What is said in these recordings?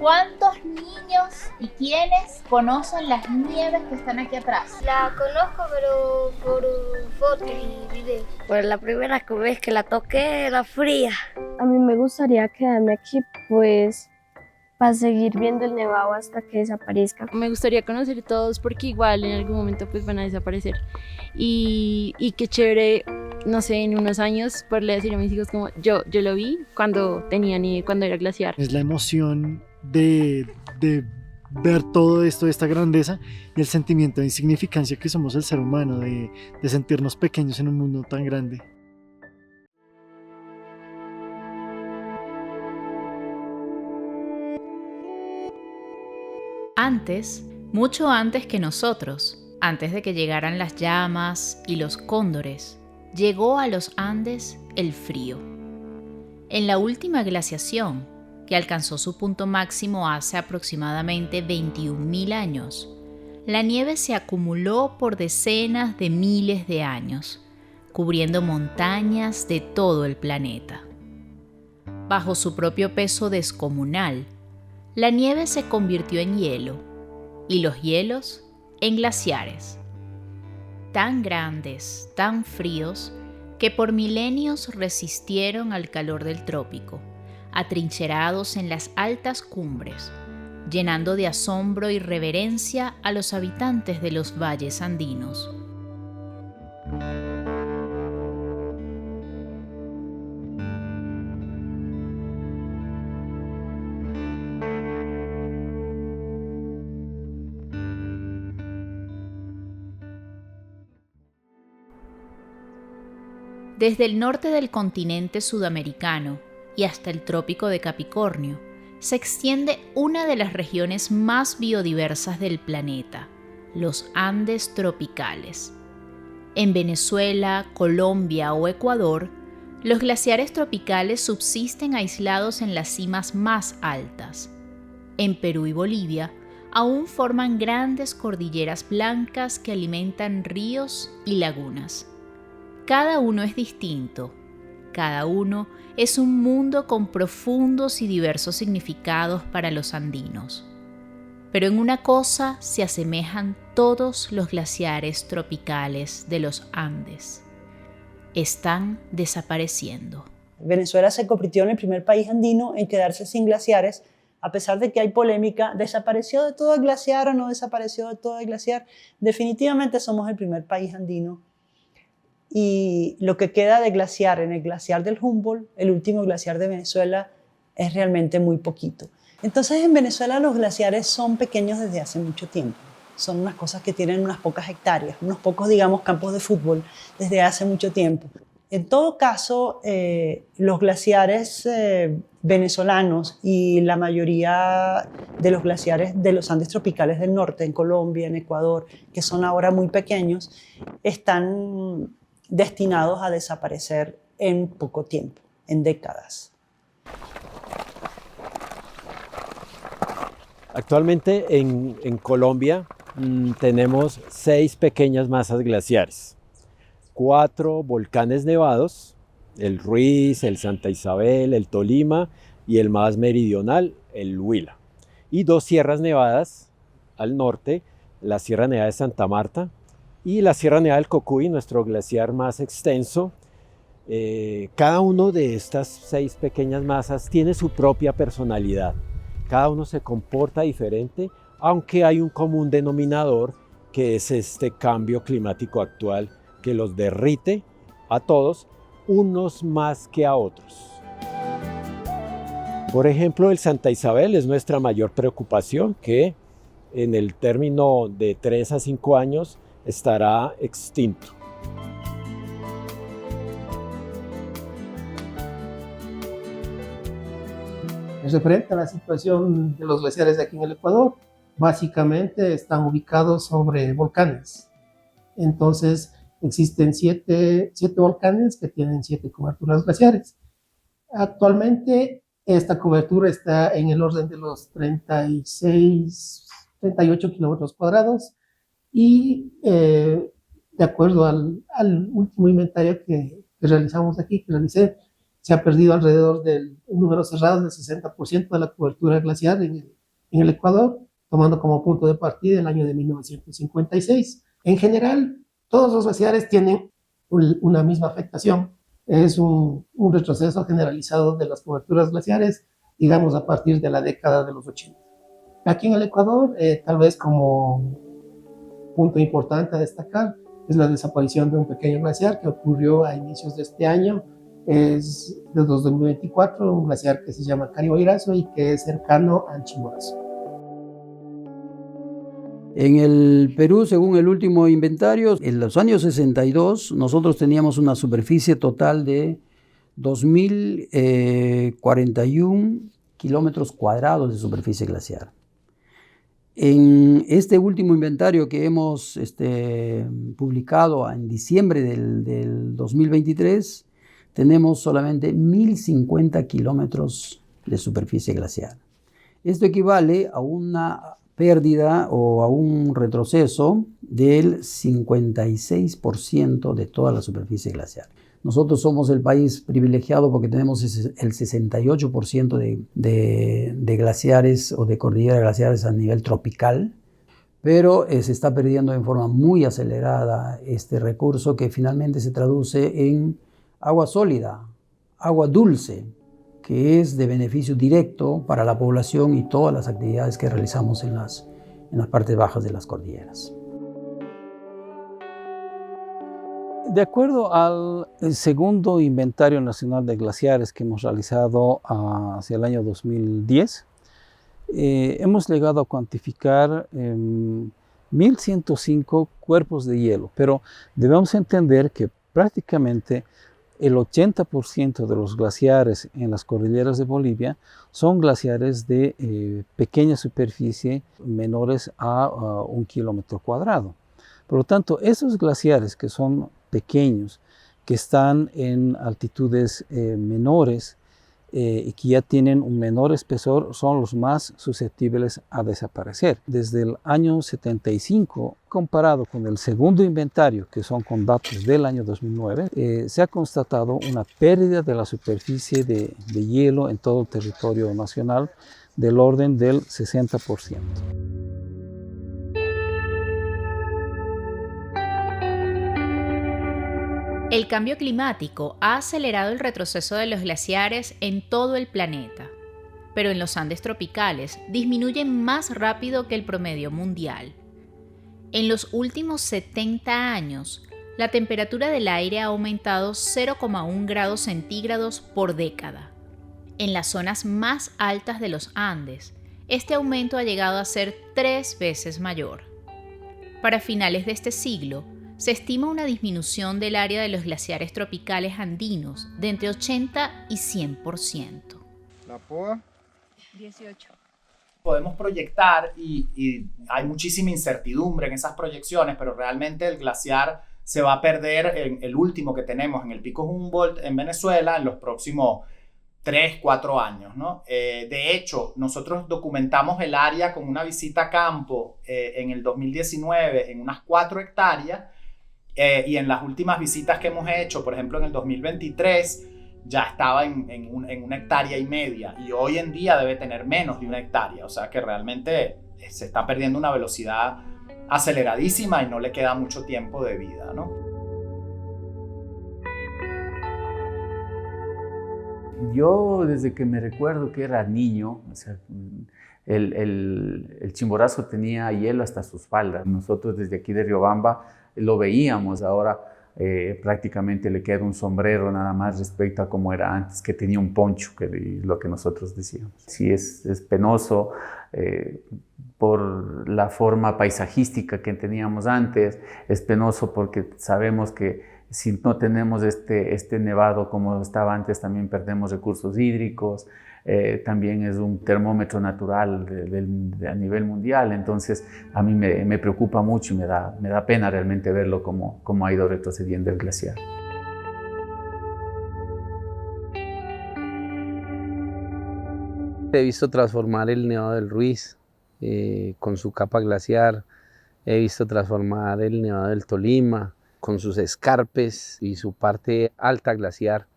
¿Cuántos niños y quiénes conocen las nieves que están aquí atrás? La conozco, pero por fotos y videos. Pues la primera vez que la toqué era fría. A mí me gustaría quedarme aquí, pues, para seguir viendo el nevado hasta que desaparezca. Me gustaría conocer todos porque igual en algún momento pues van a desaparecer. Y qué chévere, no sé, en unos años poderle decir a mis hijos como yo lo vi cuando tenía nieve, cuando era glaciar. Es la emoción de ver todo esto, esta grandeza y el sentimiento de insignificancia que somos el ser humano, de sentirnos pequeños en un mundo tan grande. Antes, mucho antes que nosotros, antes de que llegaran las llamas y los cóndores, llegó a los Andes el frío. En la última glaciación, que alcanzó su punto máximo hace aproximadamente 21.000 años, la nieve se acumuló por decenas de miles de años, cubriendo montañas de todo el planeta. Bajo su propio peso descomunal, la nieve se convirtió en hielo y los hielos en glaciares. Tan grandes, tan fríos, que por milenios resistieron al calor del trópico, atrincherados en las altas cumbres, llenando de asombro y reverencia a los habitantes de los valles andinos. Desde el norte del continente sudamericano y hasta el trópico de Capricornio, se extiende una de las regiones más biodiversas del planeta, los Andes tropicales. En Venezuela, Colombia o Ecuador, los glaciares tropicales subsisten aislados en las cimas más altas. En Perú y Bolivia, aún forman grandes cordilleras blancas que alimentan ríos y lagunas. Cada uno es distinto, cada uno es un mundo con profundos y diversos significados para los andinos. Pero en una cosa se asemejan todos los glaciares tropicales de los Andes. Están desapareciendo. Venezuela se convirtió en el primer país andino en quedarse sin glaciares, a pesar de que hay polémica. ¿Desapareció de todo el glaciar o no desapareció de todo el glaciar? Definitivamente somos el primer país andino. Y lo que queda de glaciar en el glaciar del Humboldt, el último glaciar de Venezuela, es realmente muy poquito. Entonces en Venezuela los glaciares son pequeños desde hace mucho tiempo. Son unas cosas que tienen unas pocas hectáreas, unos pocos, digamos, campos de fútbol desde hace mucho tiempo. En todo caso, los glaciares venezolanos y la mayoría de los glaciares de los Andes tropicales del norte, en Colombia, en Ecuador, que son ahora muy pequeños, están destinados a desaparecer en poco tiempo, en décadas. Actualmente en Colombia tenemos 6 pequeñas masas glaciares, 4 volcanes nevados, el Ruiz, el Santa Isabel, el Tolima y el más meridional, el Huila, y 2 sierras nevadas al norte, la Sierra Nevada de Santa Marta y la Sierra Nevada del Cocuy, nuestro glaciar más extenso. Cada uno de estas 6 pequeñas masas tiene su propia personalidad. Cada uno se comporta diferente, aunque hay un común denominador que es este cambio climático actual que los derrite a todos, unos más que a otros. Por ejemplo, el Santa Isabel es nuestra mayor preocupación, que en el término de 3 a 5 años estará extinto. Referente a la situación de los glaciares aquí en el Ecuador, básicamente están ubicados sobre volcanes. Entonces existen 7 volcanes que tienen 7 coberturas glaciares. Actualmente esta cobertura está en el orden de los 36, 38 kilómetros cuadrados y de acuerdo al último inventario que realicé, se ha perdido alrededor del un número cerrado del 60% de la cobertura glaciar en el Ecuador, tomando como punto de partida el año de 1956. En general, todos los glaciares tienen una misma afectación. Es un retroceso generalizado de las coberturas glaciares, digamos, a partir de la década de los 80. Aquí en el Ecuador, tal vez como punto importante a destacar, es la desaparición de un pequeño glaciar que ocurrió a inicios de este año. Es de 2024, un glaciar que se llama Cariboirazo y que es cercano al Chimborazo. En el Perú, según el último inventario, en los años 62 nosotros teníamos una superficie total de 2.041 kilómetros cuadrados de superficie glaciar. En este último inventario que hemos publicado en diciembre del 2023, tenemos solamente 1.050 kilómetros de superficie glaciar. Esto equivale a una pérdida o a un retroceso del 56% de toda la superficie glaciar. Nosotros somos el país privilegiado porque tenemos el 68% de glaciares o de cordillera glaciares a nivel tropical, pero se está perdiendo en forma muy acelerada este recurso que finalmente se traduce en agua sólida, agua dulce, que es de beneficio directo para la población y todas las actividades que realizamos en las partes bajas de las cordilleras. De acuerdo al segundo inventario nacional de glaciares que hemos realizado hacia el año 2010, hemos llegado a cuantificar 1.105 cuerpos de hielo, pero debemos entender que prácticamente el 80% de los glaciares en las cordilleras de Bolivia son glaciares de pequeña superficie, menores a 1 kilómetro cuadrado. Por lo tanto, esos glaciares que son pequeños, que están en altitudes menores y que ya tienen un menor espesor, son los más susceptibles a desaparecer. Desde el año 75, comparado con el segundo inventario, que son con datos del año 2009, se ha constatado una pérdida de la superficie de hielo en todo el territorio nacional del orden del 60%. El cambio climático ha acelerado el retroceso de los glaciares en todo el planeta, pero en los Andes tropicales disminuyen más rápido que el promedio mundial. En los últimos 70 años, la temperatura del aire ha aumentado 0,1 grados centígrados por década. En las zonas más altas de los Andes, este aumento ha llegado a ser 3 veces mayor. Para finales de este siglo, se estima una disminución del área de los glaciares tropicales andinos de entre 80 y 100%. La POA 18. Podemos proyectar y hay muchísima incertidumbre en esas proyecciones, pero realmente el glaciar se va a perder en el último que tenemos en el Pico Humboldt en Venezuela en los próximos 3-4 años, ¿no? De hecho, nosotros documentamos el área con una visita a campo en el 2019 en unas 4 hectáreas. Y en las últimas visitas que hemos hecho, por ejemplo en el 2023, ya estaba en 1,5 hectáreas, y hoy en día debe tener menos de 1 hectárea, o sea que realmente se está perdiendo una velocidad aceleradísima y no le queda mucho tiempo de vida, ¿no? Yo desde que me recuerdo que era niño, o sea, el Chimborazo tenía hielo hasta sus faldas. Nosotros desde aquí de Riobamba lo veíamos, ahora prácticamente le queda un sombrero nada más respecto a cómo era antes, que tenía un poncho, que es lo que nosotros decíamos. Sí, es penoso por la forma paisajística que teníamos antes, es penoso porque sabemos que si no tenemos este nevado como estaba antes, también perdemos recursos hídricos. También es un termómetro natural a nivel mundial, entonces a mí me preocupa mucho y me da pena realmente verlo cómo ha ido retrocediendo el glaciar. He visto transformar el Nevado del Ruiz con su capa glaciar, he visto transformar el Nevado del Tolima con sus escarpes y su parte alta glaciar.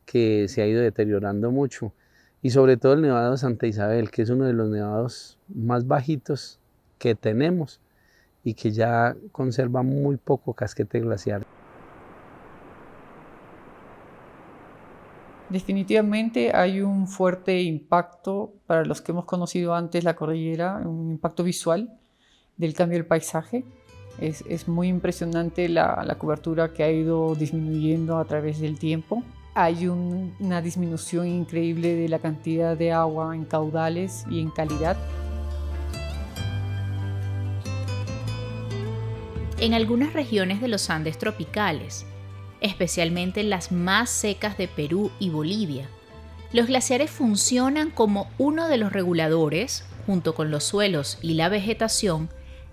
que se ha ido deteriorando mucho. Y sobre todo el Nevado de Santa Isabel, que es uno de los nevados más bajitos que tenemos y que ya conserva muy poco casquete glaciar. Definitivamente hay un fuerte impacto para los que hemos conocido antes la cordillera, un impacto visual del cambio del paisaje. Es muy impresionante la cobertura que ha ido disminuyendo a través del tiempo. Hay una disminución increíble de la cantidad de agua en caudales y en calidad. En algunas regiones de los Andes tropicales, especialmente en las más secas de Perú y Bolivia, los glaciares funcionan como uno de los reguladores, junto con los suelos y la vegetación,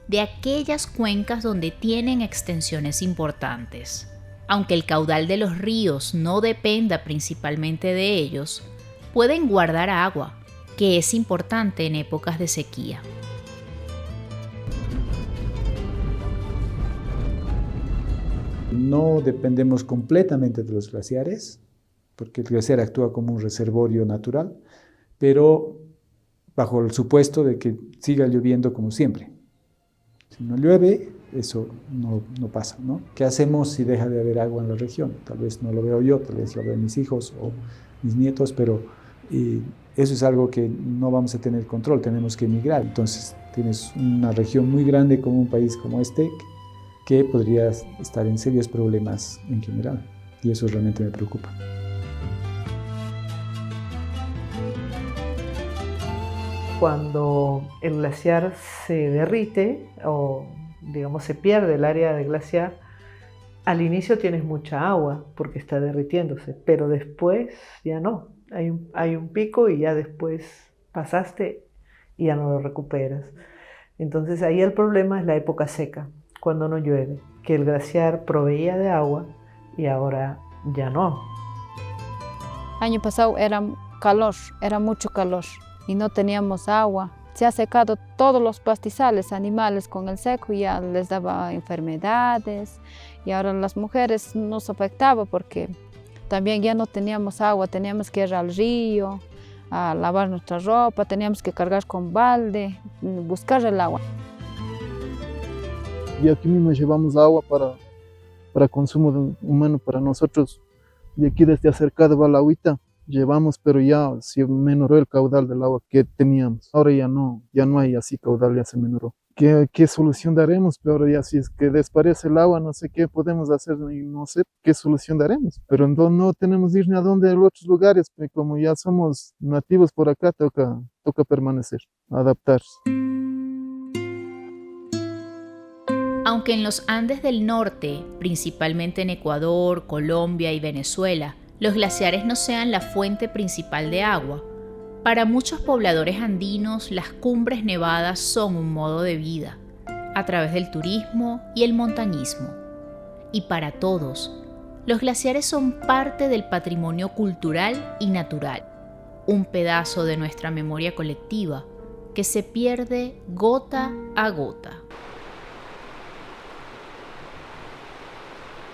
de aquellas cuencas donde tienen extensiones importantes. Aunque el caudal de los ríos no dependa principalmente de ellos, pueden guardar agua, que es importante en épocas de sequía. No dependemos completamente de los glaciares, porque el glaciar actúa como un reservorio natural, pero bajo el supuesto de que siga lloviendo como siempre. Si no llueve, eso no pasa, ¿no? ¿Qué hacemos si deja de haber agua en la región? Tal vez no lo veo yo, tal vez lo ven mis hijos o mis nietos, pero eso es algo que no vamos a tener control, tenemos que emigrar. Entonces tienes una región muy grande como un país como este, que podría estar en serios problemas en general, y eso realmente me preocupa. Cuando el glaciar se derrite o digamos se pierde el área de glaciar, al inicio tienes mucha agua porque está derritiéndose, pero después ya no. Hay un pico y ya después pasaste y ya no lo recuperas. Entonces ahí el problema es la época seca, cuando no llueve, que el glaciar proveía de agua y ahora ya no. Año pasado era calor, era mucho calor y no teníamos agua. Se ha secado todos los pastizales animales con el seco y ya les daba enfermedades y ahora las mujeres nos afectaba porque también ya no teníamos agua, teníamos que ir al río a lavar nuestra ropa, teníamos que cargar con balde, buscar el agua. Y aquí mismo llevamos agua para consumo humano para nosotros. Y aquí desde acercado va la agüita, llevamos, pero ya se menoró el caudal del agua que teníamos. Ahora ya no hay así caudal, ya se menoró. ¿Qué solución daremos? Pero ahora ya si es que desaparece el agua, no sé qué podemos hacer, no sé qué solución daremos. Pero no tenemos ir ni a dónde, a otros lugares, pero como ya somos nativos por acá, toca permanecer, adaptarse. Aunque en los Andes del norte, principalmente en Ecuador, Colombia y Venezuela, los glaciares no sean la fuente principal de agua, para muchos pobladores andinos las cumbres nevadas son un modo de vida, a través del turismo y el montañismo. Y para todos, los glaciares son parte del patrimonio cultural y natural, un pedazo de nuestra memoria colectiva que se pierde gota a gota.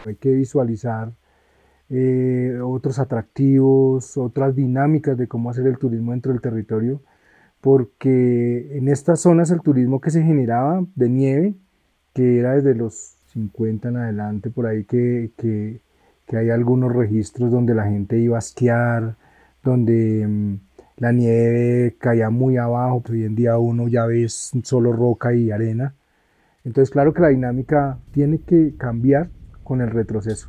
Hay que visualizar otros atractivos, otras dinámicas de cómo hacer el turismo dentro del territorio, porque en estas zonas el turismo que se generaba de nieve, que era desde los 50 en adelante, por ahí que hay algunos registros donde la gente iba a esquiar, donde la nieve caía muy abajo, hoy en día uno ya ve solo roca y arena. Entonces claro que la dinámica tiene que cambiar con el retroceso,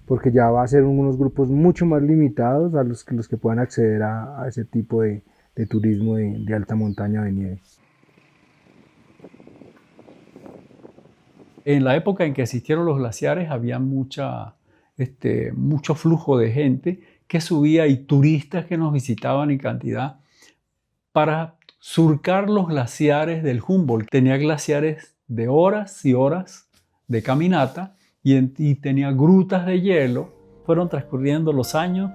porque ya va a ser unos grupos mucho más limitados a los que puedan acceder a ese tipo de turismo de alta montaña de nieve. En la época en que existieron los glaciares había mucho flujo de gente que subía y turistas que nos visitaban en cantidad para surcar los glaciares del Humboldt. Tenía glaciares de horas y horas de caminata y tenía grutas de hielo. Fueron transcurriendo los años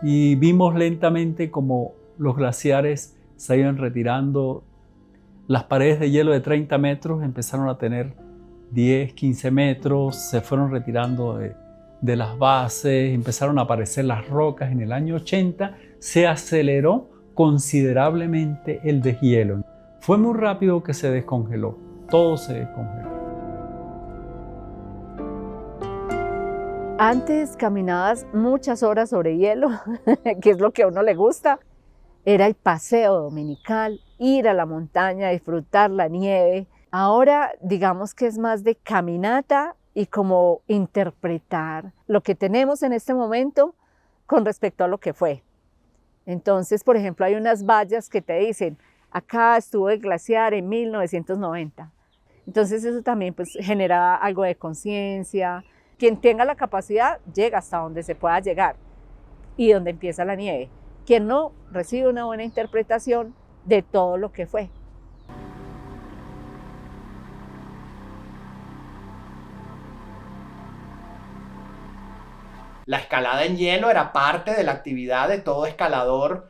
y vimos lentamente como los glaciares se iban retirando. Las paredes de hielo de 30 metros empezaron a tener 10, 15 metros, se fueron retirando de las bases, empezaron a aparecer las rocas en el año 80, se aceleró considerablemente el deshielo. Fue muy rápido que se descongeló, todo se descongeló. Antes caminabas muchas horas sobre hielo, que es lo que a uno le gusta. Era el paseo dominical, ir a la montaña, disfrutar la nieve. Ahora digamos que es más de caminata y como interpretar lo que tenemos en este momento con respecto a lo que fue. Entonces, por ejemplo, hay unas vallas que te dicen, acá estuvo el glaciar en 1990. Entonces eso también pues, genera algo de conciencia. Quien tenga la capacidad llega hasta donde se pueda llegar y donde empieza la nieve. Quien no recibe una buena interpretación de todo lo que fue. La escalada en hielo era parte de la actividad de todo escalador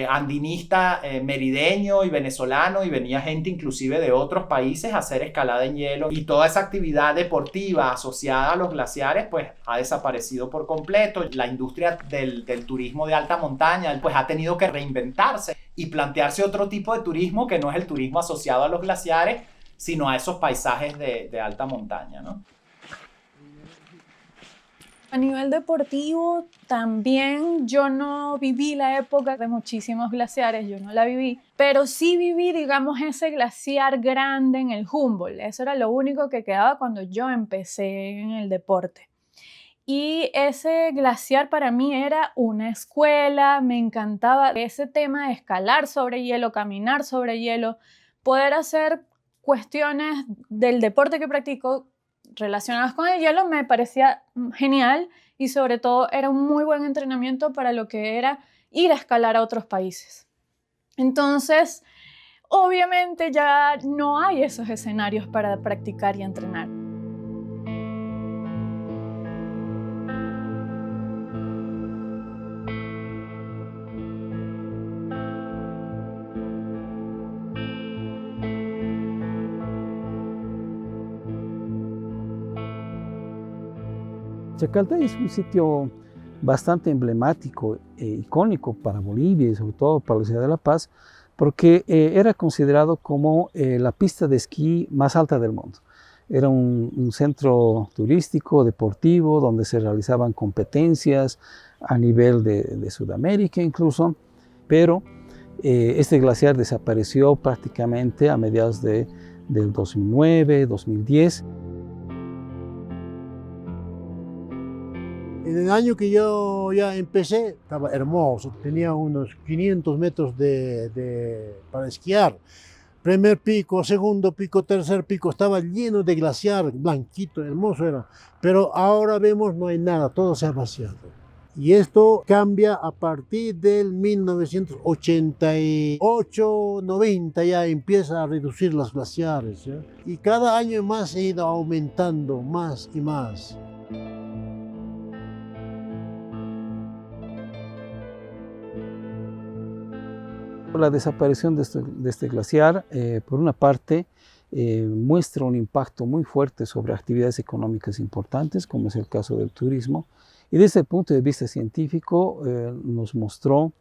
andinista merideño y venezolano, y venía gente inclusive de otros países a hacer escalada en hielo, y toda esa actividad deportiva asociada a los glaciares pues ha desaparecido por completo. La industria del turismo de alta montaña pues ha tenido que reinventarse y plantearse otro tipo de turismo que no es el turismo asociado a los glaciares, sino a esos paisajes de alta montaña, ¿no? A nivel deportivo, también yo no viví la época de muchísimos glaciares, yo no la viví, pero sí viví, digamos, ese glaciar grande en el Humboldt. Eso era lo único que quedaba cuando yo empecé en el deporte. Y ese glaciar para mí era una escuela, me encantaba ese tema de escalar sobre hielo, caminar sobre hielo, poder hacer cuestiones del deporte que practico relacionadas con el hielo me parecía genial, y sobre todo era un muy buen entrenamiento para lo que era ir a escalar a otros países. Entonces, obviamente ya no hay esos escenarios para practicar y entrenar. Chacaltay es un sitio bastante emblemático e icónico para Bolivia y sobre todo para la ciudad de La Paz, porque era considerado como la pista de esquí más alta del mundo. Era un centro turístico, deportivo, donde se realizaban competencias a nivel de Sudamérica incluso, pero este glaciar desapareció prácticamente a mediados del 2009, 2010. En el año que yo ya empecé, estaba hermoso, tenía unos 500 metros para esquiar. Primer pico, segundo pico, tercer pico, estaba lleno de glaciar, blanquito, hermoso era. Pero ahora vemos no hay nada, todo se ha vaciado. Y esto cambia a partir del 1988, 90, ya empieza a reducir los glaciares, ¿ya? Y cada año más ha ido aumentando más y más. La desaparición de este glaciar, por una parte, muestra un impacto muy fuerte sobre actividades económicas importantes, como es el caso del turismo, y desde el punto de vista científico nos mostró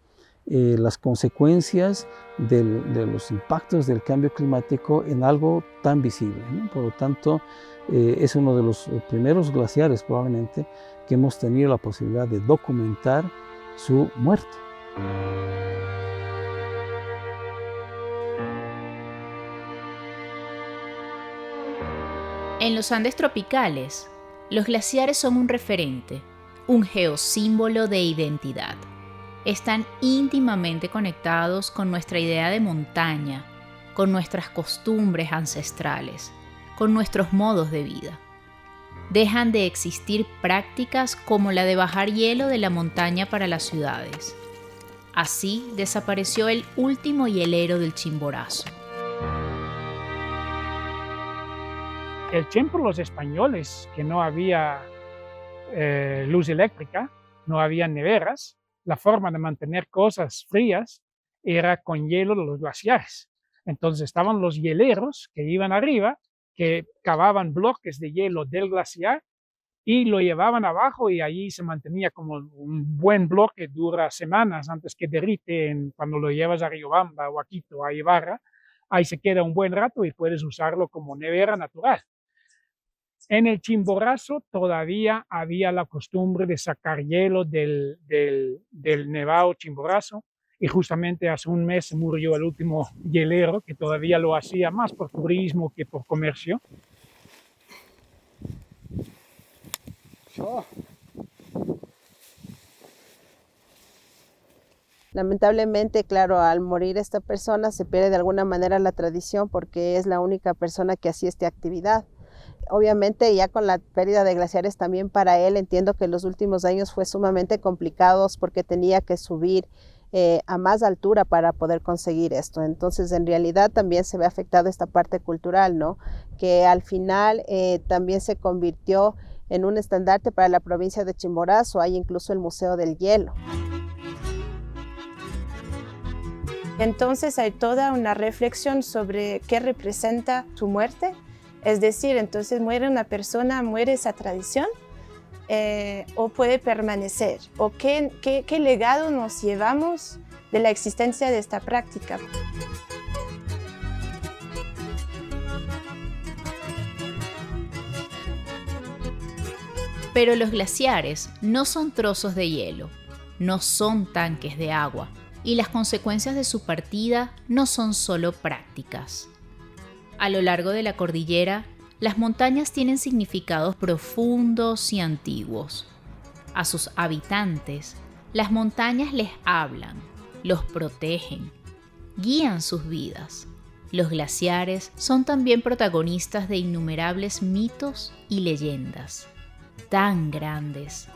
las consecuencias de los impactos del cambio climático en algo tan visible, ¿no? Por lo tanto, es uno de los primeros glaciares probablemente que hemos tenido la posibilidad de documentar su muerte. En los Andes tropicales, los glaciares son un referente, un geosímbolo de identidad. Están íntimamente conectados con nuestra idea de montaña, con nuestras costumbres ancestrales, con nuestros modos de vida. Dejan de existir prácticas como la de bajar hielo de la montaña para las ciudades. Así desapareció el último hielero del Chimborazo. El tiempo los españoles, que no había luz eléctrica, no había neveras, la forma de mantener cosas frías era con hielo de los glaciares. Entonces estaban los hieleros que iban arriba, que cavaban bloques de hielo del glaciar y lo llevaban abajo y allí se mantenía como un buen bloque, dura semanas antes que derrite cuando lo llevas a Riobamba o a Quito, a Ibarra, ahí se queda un buen rato y puedes usarlo como nevera natural. En el Chimborazo todavía había la costumbre de sacar hielo del nevado Chimborazo, y justamente hace un mes murió el último hielero, que todavía lo hacía más por turismo que por comercio. Lamentablemente, claro, al morir esta persona se pierde de alguna manera la tradición porque es la única persona que hacía esta actividad. Obviamente ya con la pérdida de glaciares también para él entiendo que los últimos años fue sumamente complicados porque tenía que subir a más altura para poder conseguir esto. Entonces en realidad también se ve afectado esta parte cultural, ¿no? Que al final también se convirtió en un estandarte para la provincia de Chimborazo. Hay incluso el Museo del Hielo. Entonces hay toda una reflexión sobre qué representa su muerte. Es decir, entonces muere una persona, muere esa tradición, o puede permanecer, o qué legado nos llevamos de la existencia de esta práctica. Pero los glaciares no son trozos de hielo, no son tanques de agua, y las consecuencias de su partida no son solo prácticas. A lo largo de la cordillera, las montañas tienen significados profundos y antiguos. A sus habitantes, las montañas les hablan, los protegen, guían sus vidas. Los glaciares son también protagonistas de innumerables mitos y leyendas, tan grandes,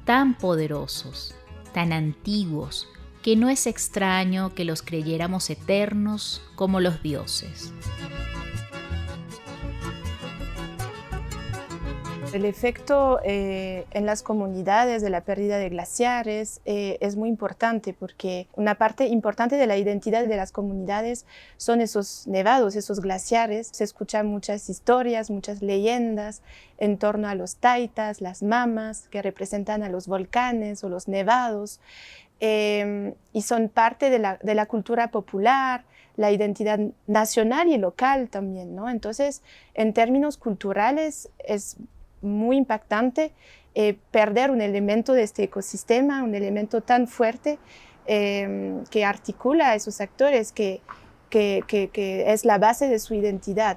tan poderosos, tan antiguos, que no es extraño que los creyéramos eternos como los dioses. El efecto en las comunidades de la pérdida de glaciares es muy importante porque una parte importante de la identidad de las comunidades son esos nevados, esos glaciares. Se escuchan muchas historias, muchas leyendas en torno a los taitas, las mamas que representan a los volcanes o los nevados, y son parte de la cultura popular, la identidad nacional y local también, ¿no? Entonces, en términos culturales es muy impactante perder un elemento de este ecosistema, un elemento tan fuerte que articula a esos actores, que es la base de su identidad.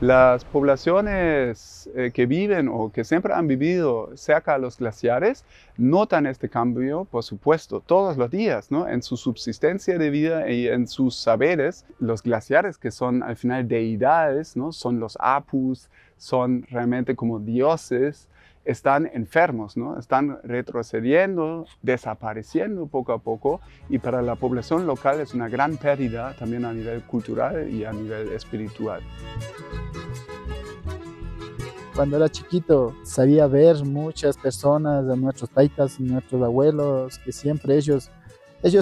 Las poblaciones que viven o que siempre han vivido cerca de los glaciares notan este cambio, por supuesto, todos los días, ¿no? En su subsistencia de vida y en sus saberes. Los glaciares, que son al final deidades, ¿no? Son los apus, son realmente como dioses, están enfermos, ¿no? Están retrocediendo, desapareciendo poco a poco, y para la población local es una gran pérdida también a nivel cultural y a nivel espiritual. Cuando era chiquito sabía ver muchas personas, de nuestros taitas, nuestros abuelos, que siempre ellos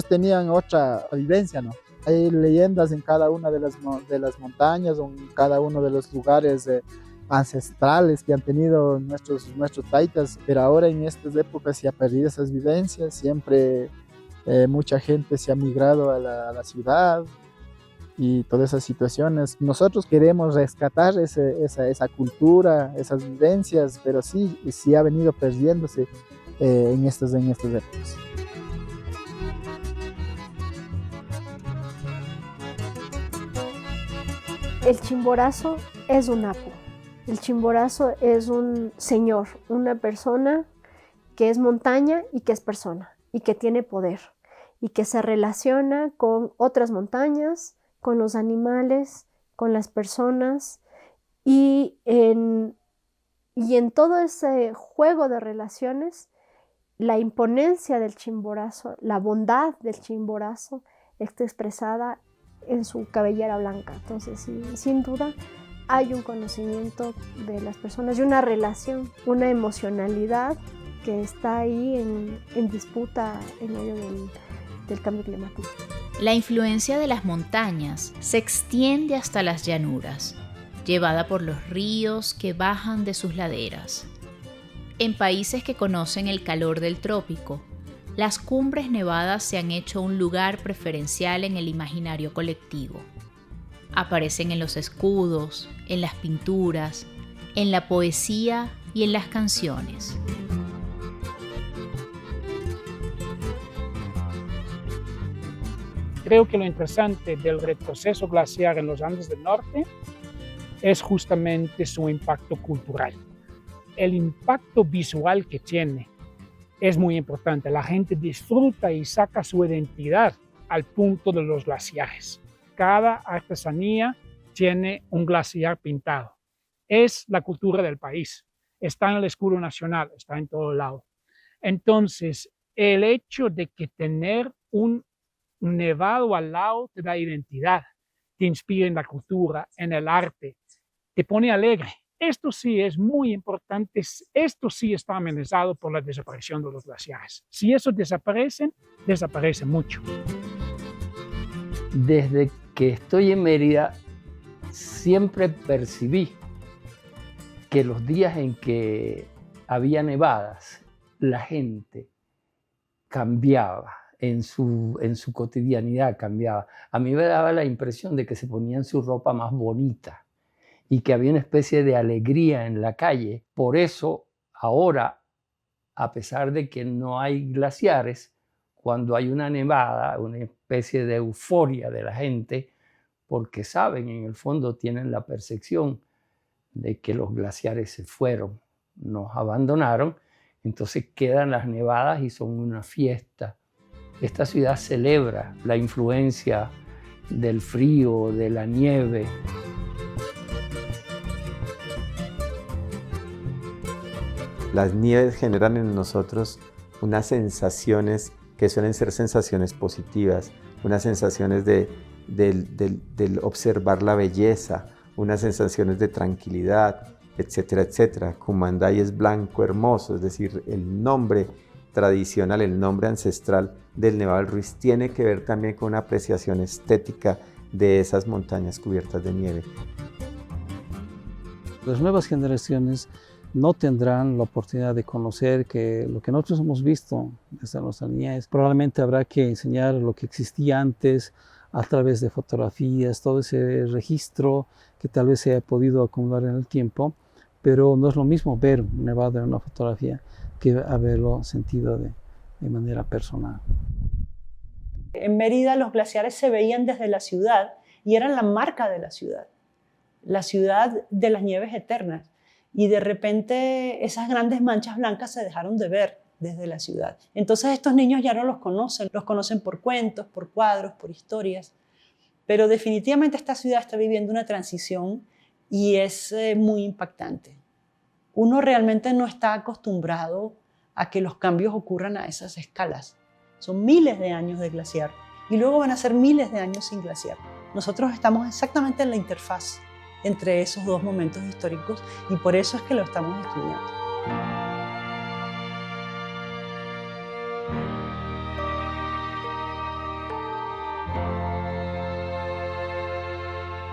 tenían otra vivencia, ¿no? Hay leyendas en cada una de las montañas o en cada uno de los lugares ancestrales que han tenido nuestros taitas, pero ahora en estas épocas se ha perdido esas vivencias. Siempre mucha gente se ha migrado a la ciudad y todas esas situaciones. Nosotros queremos rescatar esa cultura, esas vivencias, pero sí ha venido perdiéndose en estas épocas. El Chimborazo es un apu. El Chimborazo es un señor, una persona que es montaña y que es persona y que tiene poder y que se relaciona con otras montañas, con los animales, con las personas, y en todo ese juego de relaciones, la imponencia del Chimborazo, la bondad del Chimborazo está expresada en su cabellera blanca. Entonces, sí, sin duda, hay un conocimiento de las personas y una relación, una emocionalidad que está ahí en disputa en medio del cambio climático. La influencia de las montañas se extiende hasta las llanuras, llevada por los ríos que bajan de sus laderas. En países que conocen el calor del trópico, las cumbres nevadas se han hecho un lugar preferencial en el imaginario colectivo. Aparecen en los escudos, en las pinturas, en la poesía y en las canciones. Creo que lo interesante del retroceso glaciar en los Andes del Norte es justamente su impacto cultural. El impacto visual que tiene es muy importante. La gente disfruta y saca su identidad al punto de los glaciares. Cada artesanía tiene un glaciar pintado. Es la cultura del país. Está en el escudo nacional, está en todo lado. Entonces, el hecho de que tener un nevado al lado te da identidad, te inspira en la cultura, en el arte, te pone alegre. Esto sí es muy importante, esto sí está amenazado por la desaparición de los glaciares. Si eso desaparece mucho. Desde que estoy en Mérida, siempre percibí que los días en que había nevadas, la gente cambiaba, en su cotidianidad cambiaba. A mí me daba la impresión de que se ponían su ropa más bonita y que había una especie de alegría en la calle. Por eso, ahora, a pesar de que no hay glaciares, cuando hay una nevada, una especie de euforia de la gente, porque saben, en el fondo tienen la percepción de que los glaciares se fueron, nos abandonaron, entonces quedan las nevadas y son una fiesta. Esta ciudad celebra la influencia del frío, de la nieve. Las nieves generan en nosotros unas sensaciones que suelen ser sensaciones positivas, unas sensaciones del observar la belleza, unas sensaciones de tranquilidad, etcétera, etcétera. Cumanday es blanco hermoso, es decir, el nombre tradicional, el nombre ancestral del Nevado del Ruiz tiene que ver también con una apreciación estética de esas montañas cubiertas de nieve. Las nuevas generaciones no tendrán la oportunidad de conocer que lo que nosotros hemos visto desde nuestra niñez. Probablemente habrá que enseñar lo que existía antes a través de fotografías, todo ese registro que tal vez se haya podido acumular en el tiempo, pero no es lo mismo ver un nevado en una fotografía que haberlo sentido de manera personal. En Mérida los glaciares se veían desde la ciudad y eran la marca de la ciudad de las nieves eternas. Y de repente esas grandes manchas blancas se dejaron de ver desde la ciudad. Entonces estos niños ya no los conocen por cuentos, por cuadros, por historias. Pero definitivamente esta ciudad está viviendo una transición y es muy impactante. Uno realmente no está acostumbrado a que los cambios ocurran a esas escalas. Son miles de años de glaciar y luego van a ser miles de años sin glaciar. Nosotros estamos exactamente en la interfaz entre esos dos momentos históricos y por eso es que lo estamos estudiando.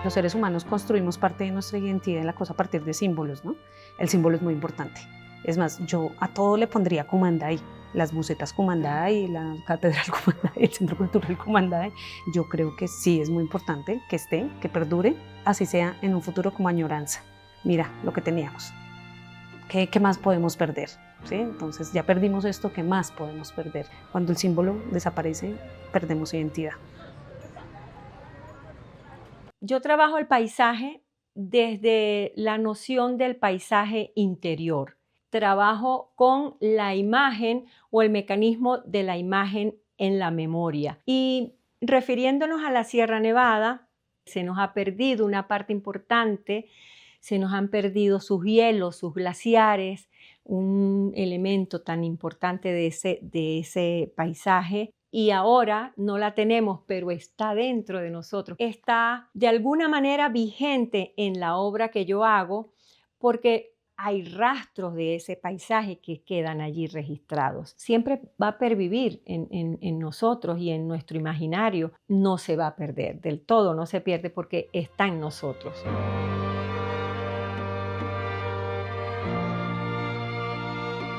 Los seres humanos construimos parte de nuestra identidad en la cosa a partir de símbolos, ¿no? El símbolo es muy importante. Es más, yo a todo le pondría Cumanday, las bucetas Cumanday, la catedral Cumanday, el centro cultural Cumanday. Yo creo que sí es muy importante que esté, que perdure, así sea en un futuro como añoranza. Mira lo que teníamos. ¿Qué más podemos perder? ¿Sí? Entonces ya perdimos esto, ¿qué más podemos perder? Cuando el símbolo desaparece, perdemos identidad. Yo trabajo el paisaje desde la noción del paisaje interior. Trabajo con la imagen o el mecanismo de la imagen en la memoria. Y refiriéndonos a la Sierra Nevada, se nos ha perdido una parte importante, se nos han perdido sus hielos, sus glaciares, un elemento tan importante de ese paisaje. Y ahora no la tenemos, pero está dentro de nosotros. Está de alguna manera vigente en la obra que yo hago, porque hay rastros de ese paisaje que quedan allí registrados. Siempre va a pervivir en nosotros y en nuestro imaginario. No se va a perder, del todo no se pierde porque está en nosotros.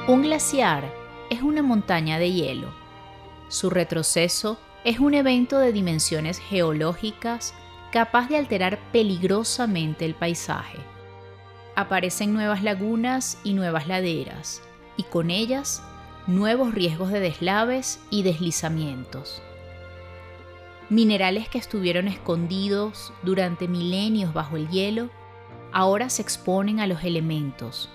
Un glaciar es una montaña de hielo. Su retroceso es un evento de dimensiones geológicas capaz de alterar peligrosamente el paisaje. Aparecen nuevas lagunas y nuevas laderas, y con ellas nuevos riesgos de deslaves y deslizamientos. Minerales que estuvieron escondidos durante milenios bajo el hielo, ahora se exponen a los elementos.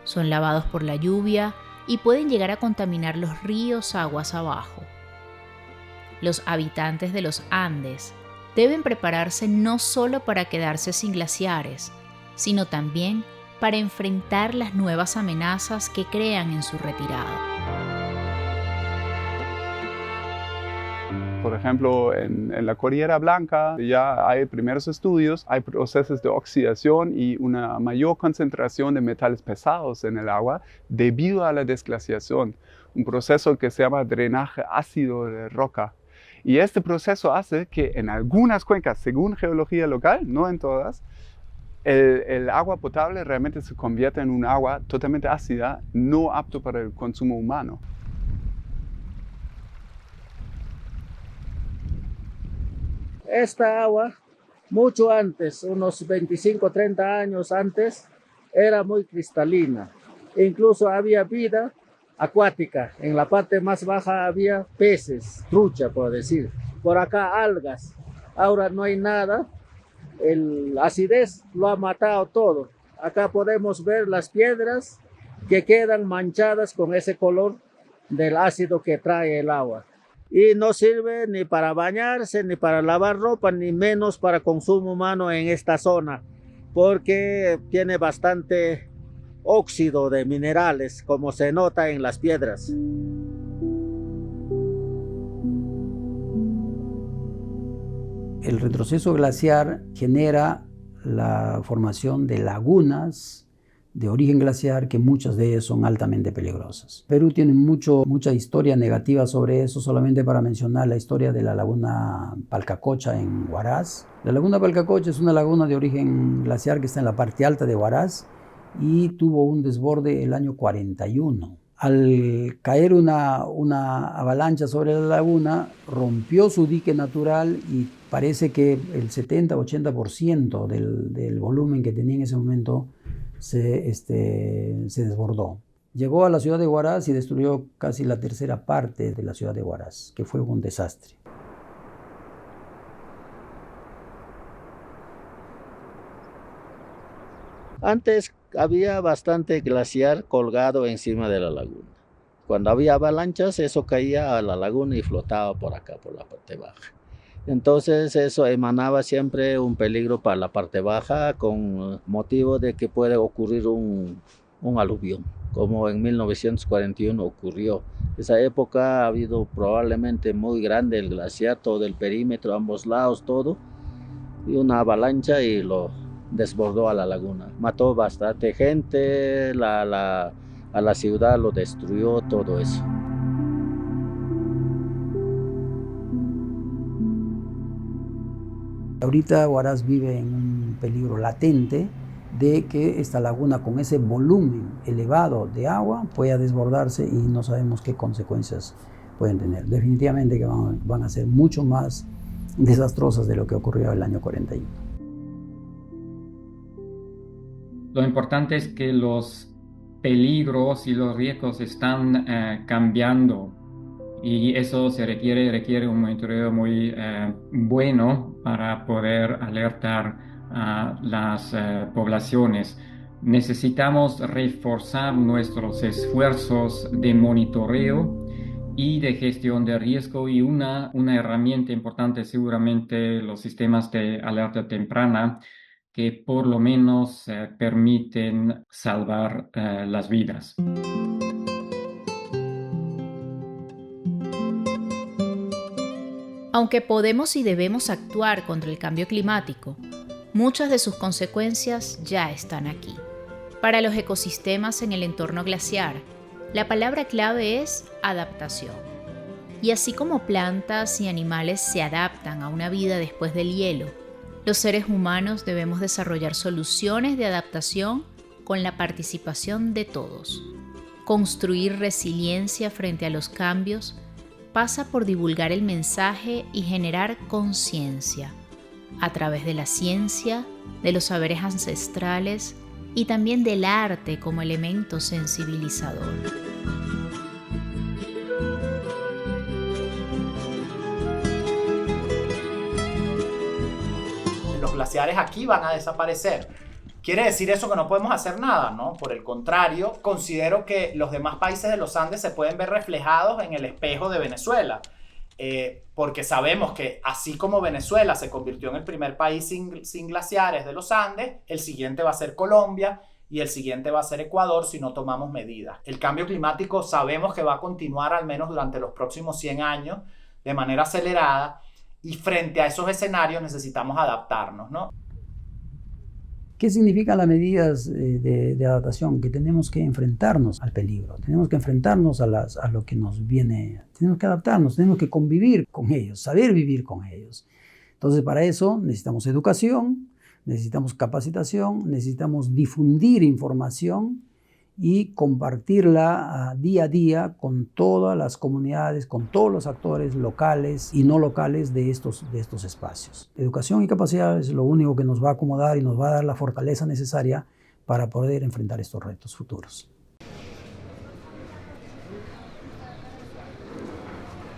Son lavados por la lluvia y pueden llegar a contaminar los ríos aguas abajo. Los habitantes de los Andes deben prepararse no solo para quedarse sin glaciares, sino también para enfrentar las nuevas amenazas que crean en su retirada. Por ejemplo, en la Cordillera Blanca ya hay primeros estudios, hay procesos de oxidación y una mayor concentración de metales pesados en el agua debido a la desglaciación, un proceso que se llama drenaje ácido de roca. Y este proceso hace que en algunas cuencas, según geología local, no en todas, el agua potable realmente se convierte en un agua totalmente ácida, no apto para el consumo humano. Esta agua, mucho antes, unos 25, 30 años antes, era muy cristalina. Incluso había vida acuática. En la parte más baja había peces, trucha, por decir. Por acá algas. Ahora no hay nada. La acidez lo ha matado todo. Acá podemos ver las piedras que quedan manchadas con ese color del ácido que trae el agua. Y no sirve ni para bañarse, ni para lavar ropa, ni menos para consumo humano en esta zona, porque tiene bastante óxido de minerales, como se nota en las piedras. El retroceso glaciar genera la formación de lagunas de origen glaciar, que muchas de ellas son altamente peligrosas. Perú tiene mucha historia negativa sobre eso, solamente para mencionar la historia de la laguna Palcacocha en Huaraz. La laguna Palcacocha es una laguna de origen glaciar que está en la parte alta de Huaraz y tuvo un desborde el año 41. Al caer una avalancha sobre la laguna, rompió su dique natural y parece que el 70-80% del volumen que tenía en ese momento se desbordó. Llegó a la ciudad de Huaraz y destruyó casi la tercera parte de la ciudad de Huaraz, que fue un desastre. Antes había bastante glaciar colgado encima de la laguna. Cuando había avalanchas, eso caía a la laguna y flotaba por acá, por la parte baja. Entonces eso emanaba siempre un peligro para la parte baja con motivo de que puede ocurrir un aluvión, como en 1941 ocurrió. Esa época ha habido probablemente muy grande el glaciar, todo el perímetro, ambos lados, todo, y una avalancha y lo desbordó a la laguna. Mató bastante gente, a la ciudad lo destruyó, todo eso. Ahorita Huaraz vive en un peligro latente de que esta laguna con ese volumen elevado de agua pueda desbordarse y no sabemos qué consecuencias pueden tener. Definitivamente que van a ser mucho más desastrosas de lo que ocurrió el año 41. Lo importante es que los peligros y los riesgos están cambiando. Y eso requiere un monitoreo muy bueno para poder alertar a las poblaciones. Necesitamos reforzar nuestros esfuerzos de monitoreo y de gestión de riesgo, y una herramienta importante seguramente los sistemas de alerta temprana, que por lo menos permiten salvar las vidas. Aunque podemos y debemos actuar contra el cambio climático, muchas de sus consecuencias ya están aquí. Para los ecosistemas en el entorno glaciar, la palabra clave es adaptación. Y así como plantas y animales se adaptan a una vida después del hielo, los seres humanos debemos desarrollar soluciones de adaptación con la participación de todos. Construir resiliencia frente a los cambios pasa por divulgar el mensaje y generar conciencia a través de la ciencia, de los saberes ancestrales y también del arte como elemento sensibilizador. Los glaciares aquí van a desaparecer. ¿Quiere decir eso que no podemos hacer nada? No, por el contrario, considero que los demás países de los Andes se pueden ver reflejados en el espejo de Venezuela. Porque sabemos que así como Venezuela se convirtió en el primer país sin glaciares de los Andes, el siguiente va a ser Colombia y el siguiente va a ser Ecuador si no tomamos medidas. El cambio climático sabemos que va a continuar al menos durante los próximos 100 años de manera acelerada y frente a esos escenarios necesitamos adaptarnos, ¿no? ¿Qué significan las medidas de adaptación? Que tenemos que enfrentarnos al peligro, tenemos que enfrentarnos a lo que nos viene, tenemos que adaptarnos, tenemos que convivir con ellos, saber vivir con ellos. Entonces, para eso necesitamos educación, necesitamos capacitación, necesitamos difundir información y compartirla día a día con todas las comunidades, con todos los actores locales y no locales de estos espacios. Educación y capacidad es lo único que nos va a acomodar y nos va a dar la fortaleza necesaria para poder enfrentar estos retos futuros.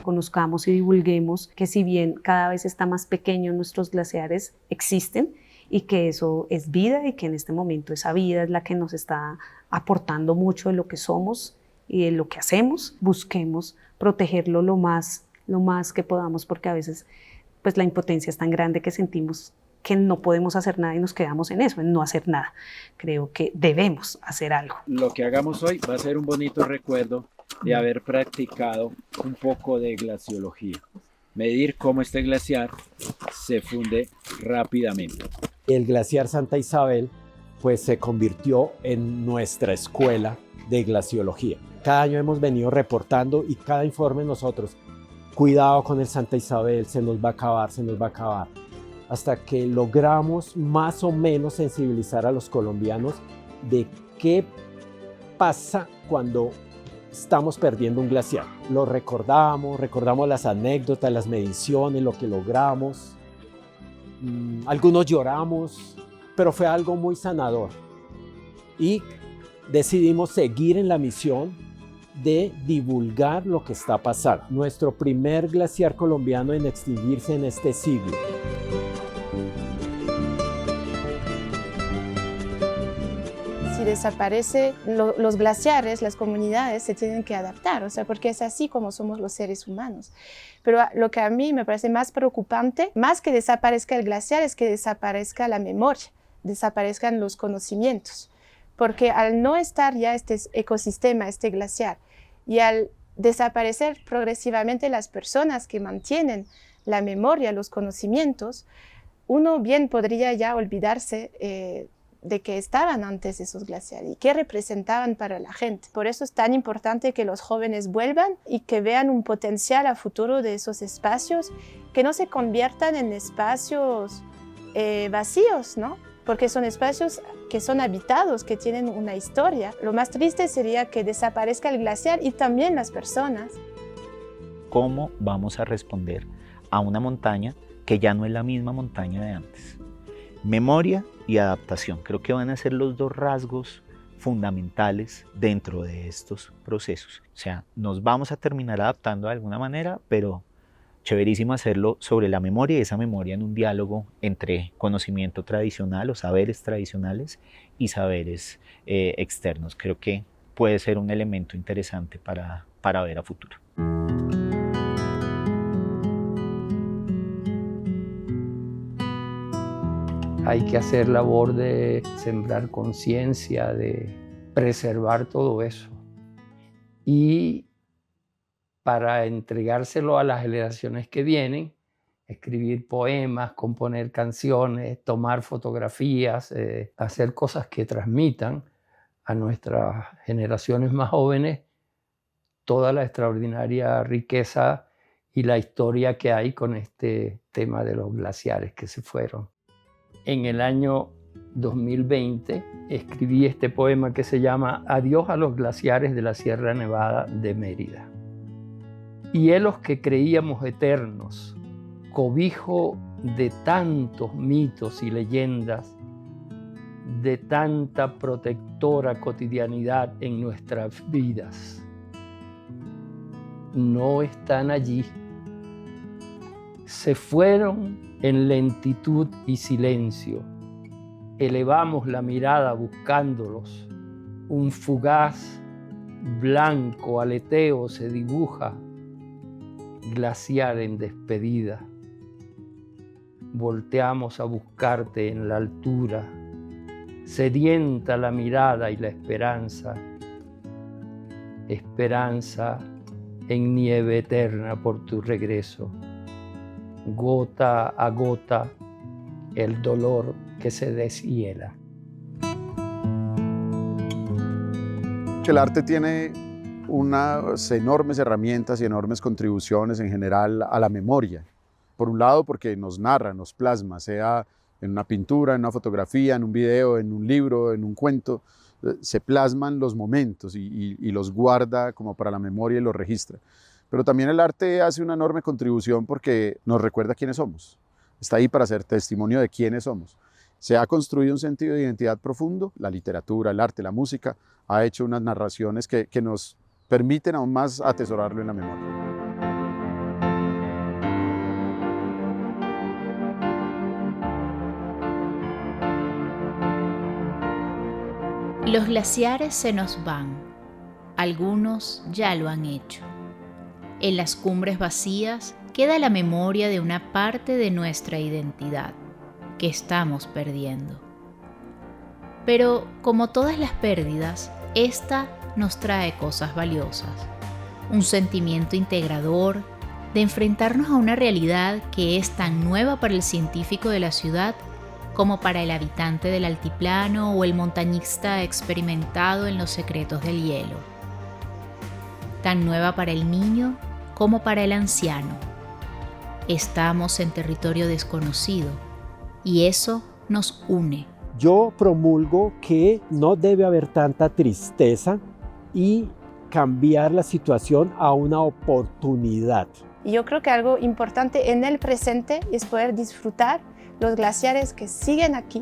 Conozcamos y divulguemos que si bien cada vez está más pequeño, nuestros glaciares existen y que eso es vida y que en este momento esa vida es la que nos está aportando mucho de lo que somos y de lo que hacemos. Busquemos protegerlo lo más que podamos, porque a veces pues, la impotencia es tan grande que sentimos que no podemos hacer nada y nos quedamos en eso, en no hacer nada. Creo que debemos hacer algo. Lo que hagamos hoy va a ser un bonito recuerdo de haber practicado un poco de glaciología. Medir cómo este glaciar se funde rápidamente. El glaciar Santa Isabel pues se convirtió en nuestra escuela de glaciología. Cada año hemos venido reportando y cada informe nosotros, cuidado con el Santa Isabel, se nos va a acabar, se nos va a acabar. Hasta que logramos más o menos sensibilizar a los colombianos de qué pasa cuando estamos perdiendo un glaciar. Lo recordamos las anécdotas, las mediciones, lo que logramos. Algunos lloramos, pero fue algo muy sanador. Y decidimos seguir en la misión de divulgar lo que está pasando. Nuestro primer glaciar colombiano en extinguirse en este siglo. Si desaparece los glaciares, las comunidades se tienen que adaptar, o sea, porque es así como somos los seres humanos. Pero lo que a mí me parece más preocupante, más que desaparezca el glaciar, es que desaparezca la memoria, desaparezcan los conocimientos. Porque al no estar ya este ecosistema, este glaciar, y al desaparecer progresivamente las personas que mantienen la memoria, los conocimientos, uno bien podría ya olvidarse de que estaban antes esos glaciares y qué representaban para la gente. Por eso es tan importante que los jóvenes vuelvan y que vean un potencial a futuro de esos espacios, que no se conviertan en espacios vacíos, ¿no? Porque son espacios que son habitados, que tienen una historia. Lo más triste sería que desaparezca el glaciar y también las personas. ¿Cómo vamos a responder a una montaña que ya no es la misma montaña de antes? Memoria y adaptación, creo que van a ser los dos rasgos fundamentales dentro de estos procesos. O sea, nos vamos a terminar adaptando de alguna manera, pero chéverísimo hacerlo sobre la memoria y esa memoria en un diálogo entre conocimiento tradicional o saberes tradicionales y saberes externos. Creo que puede ser un elemento interesante para ver a futuro. Hay que hacer labor de sembrar conciencia, de preservar todo eso. Y para entregárselo a las generaciones que vienen, escribir poemas, componer canciones, tomar fotografías, hacer cosas que transmitan, a nuestras generaciones más jóvenes toda la extraordinaria riqueza y la historia que hay con este tema de los glaciares que se fueron. En el año 2020 escribí este poema que se llama Adiós a los glaciares de la Sierra Nevada de Mérida. Hielos que creíamos eternos, cobijo de tantos mitos y leyendas, de tanta protectora cotidianidad en nuestras vidas. No están allí. Se fueron en lentitud y silencio. Elevamos la mirada buscándolos. Un fugaz, blanco aleteo se dibuja, glaciar en despedida. Volteamos a buscarte en la altura, sedienta la mirada y la esperanza. Esperanza en nieve eterna por tu regreso. Gota a gota, el dolor que se deshiela. El arte tiene unas enormes herramientas y enormes contribuciones en general a la memoria. Por un lado, porque nos narra, nos plasma, sea en una pintura, en una fotografía, en un video, en un libro, en un cuento, se plasman los momentos y los guarda como para la memoria y los registra. Pero también el arte hace una enorme contribución porque nos recuerda quiénes somos. Está ahí para ser testimonio de quiénes somos. Se ha construido un sentido de identidad profundo, la literatura, el arte, la música, ha hecho unas narraciones que nos permiten aún más atesorarlo en la memoria. Los glaciares se nos van, algunos ya lo han hecho. En las cumbres vacías queda la memoria de una parte de nuestra identidad que estamos perdiendo. Pero como todas las pérdidas, esta nos trae cosas valiosas, un sentimiento integrador de enfrentarnos a una realidad que es tan nueva para el científico de la ciudad como para el habitante del altiplano o el montañista experimentado en los secretos del hielo. Tan nueva para el niño como para el anciano. Estamos en territorio desconocido y eso nos une. Yo promulgo que no debe haber tanta tristeza y cambiar la situación a una oportunidad. Y yo creo que algo importante en el presente es poder disfrutar los glaciares que siguen aquí,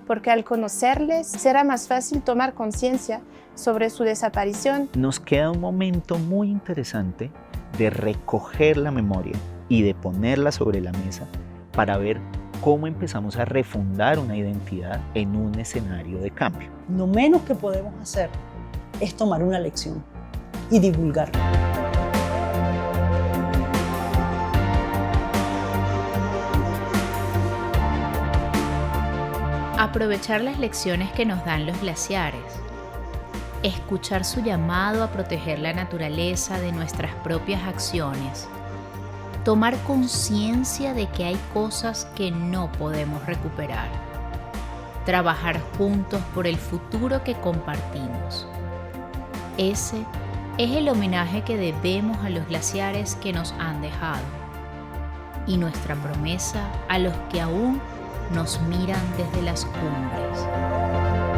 porque al conocerles será más fácil tomar conciencia sobre su desaparición. Nos queda un momento muy interesante de recoger la memoria y de ponerla sobre la mesa para ver cómo empezamos a refundar una identidad en un escenario de cambio. Lo menos que podemos hacer es tomar una lección y divulgarla. Aprovechar las lecciones que nos dan los glaciares. Escuchar su llamado a proteger la naturaleza de nuestras propias acciones. Tomar conciencia de que hay cosas que no podemos recuperar. Trabajar juntos por el futuro que compartimos. Ese es el homenaje que debemos a los glaciares que nos han dejado. Y nuestra promesa a los que aún nos miran desde las cumbres.